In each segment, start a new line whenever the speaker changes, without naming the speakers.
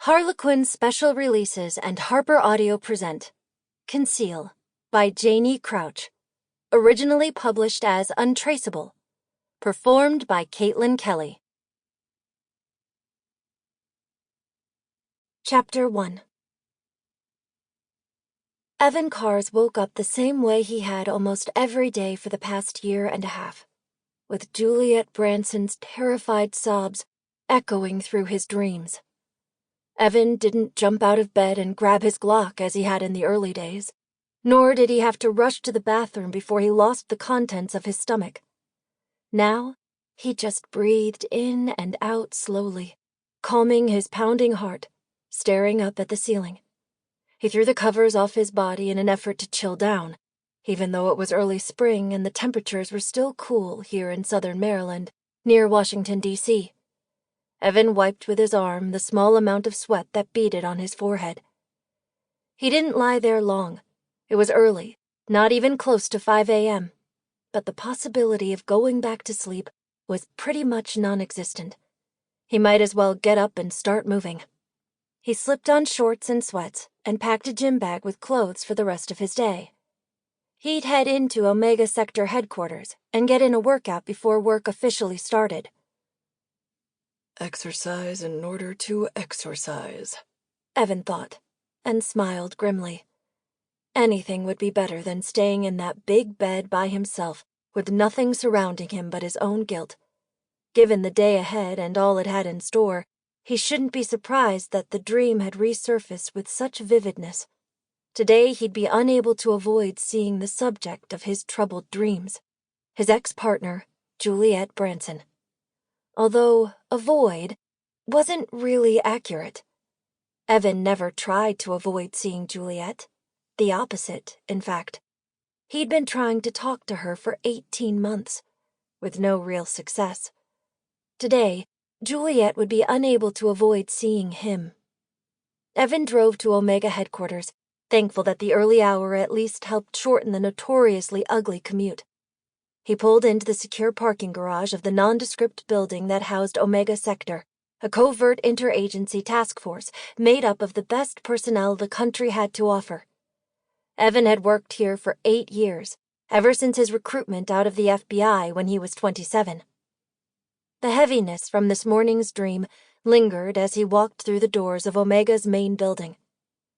Harlequin Special Releases and HarperAudio present Conceal by Janie Crouch, originally published as Untraceable, performed by Caitlin Kelly. Chapter 1. Evan Cars woke up the same way he had almost every day for the past year and a half, with Juliet Branson's terrified sobs echoing through his dreams. Evan didn't jump out of bed and grab his Glock as he had in the early days, nor did he have to rush to the bathroom before he lost the contents of his stomach. Now, he just breathed in and out slowly, calming his pounding heart, staring up at the ceiling. He threw the covers off his body in an effort to chill down, even though it was early spring and the temperatures were still cool here in southern Maryland, near Washington, D.C. Evan wiped with his arm the small amount of sweat that beaded on his forehead. He didn't lie there long. It was early, not even close to 5 a.m., but the possibility of going back to sleep was pretty much non-existent. He might as well get up and start moving. He slipped on shorts and sweats and packed a gym bag with clothes for the rest of his day. He'd head into Omega Sector headquarters and get in a workout before work officially started.
Exercise in order to exorcise,
Evan thought, and smiled grimly. Anything would be better than staying in that big bed by himself with nothing surrounding him but his own guilt. Given the day ahead and all it had in store, he shouldn't be surprised that the dream had resurfaced with such vividness. Today he'd be unable to avoid seeing the subject of his troubled dreams, his ex-partner, Juliet Branson. Although avoid wasn't really accurate. Evan never tried to avoid seeing Juliet. The opposite, in fact. He'd been trying to talk to her for 18 months, with no real success. Today, Juliet would be unable to avoid seeing him. Evan drove to Omega headquarters, thankful that the early hour at least helped shorten the notoriously ugly commute. He pulled into the secure parking garage of the nondescript building that housed Omega Sector, a covert interagency task force made up of the best personnel the country had to offer. Evan had worked here for 8 years, ever since his recruitment out of the FBI when he was 27. The heaviness from this morning's dream lingered as he walked through the doors of Omega's main building.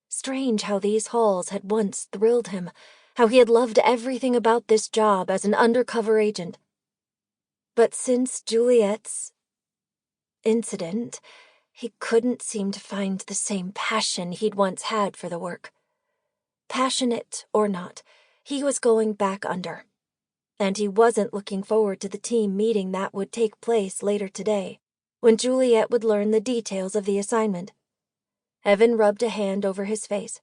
Strange how these halls had once thrilled him, how he had loved everything about this job as an undercover agent. But since Juliet's incident, he couldn't seem to find the same passion he'd once had for the work. Passionate or not, he was going back under. And he wasn't looking forward to the team meeting that would take place later today, when Juliet would learn the details of the assignment. Evan rubbed a hand over his face.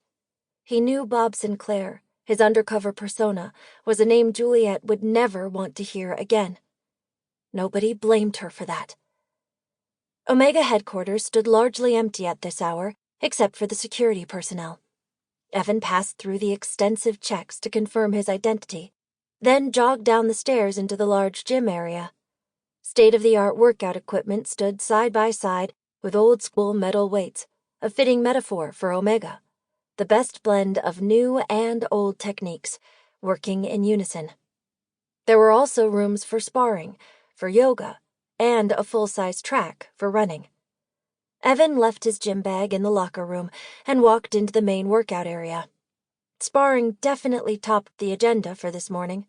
He knew Bob Sinclair, his undercover persona, was a name Juliet would never want to hear again. Nobody blamed her for that. Omega headquarters stood largely empty at this hour, except for the security personnel. Evan passed through the extensive checks to confirm his identity, then jogged down the stairs into the large gym area. State-of-the-art workout equipment stood side by side with old-school metal weights, a fitting metaphor for Omega. The best blend of new and old techniques, working in unison. There were also rooms for sparring, for yoga, and a full-size track for running. Evan left his gym bag in the locker room and walked into the main workout area. Sparring definitely topped the agenda for this morning.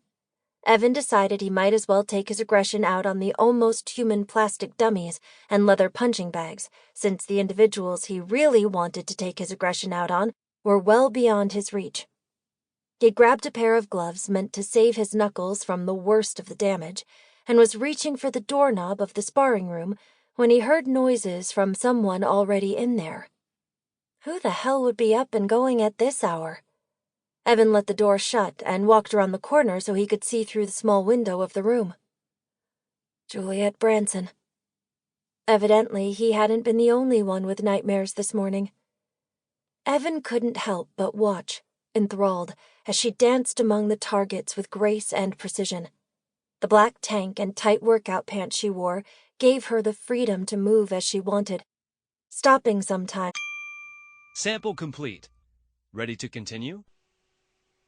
Evan decided he might as well take his aggression out on the almost human plastic dummies and leather punching bags, since the individuals he really wanted to take his aggression out on were well beyond his reach. He grabbed a pair of gloves meant to save his knuckles from the worst of the damage, and was reaching for the doorknob of the sparring room when he heard noises from someone already in there. Who the hell would be up and going at this hour? Evan let the door shut and walked around the corner so he could see through the small window of the room. Juliet Branson. Evidently, he hadn't been the only one with nightmares this morning. Evan couldn't help but watch, enthralled, as she danced among the targets with grace and precision. The black tank and tight workout pants she wore gave her the freedom to move as she wanted, stopping sometimes
Sample complete. Ready to continue?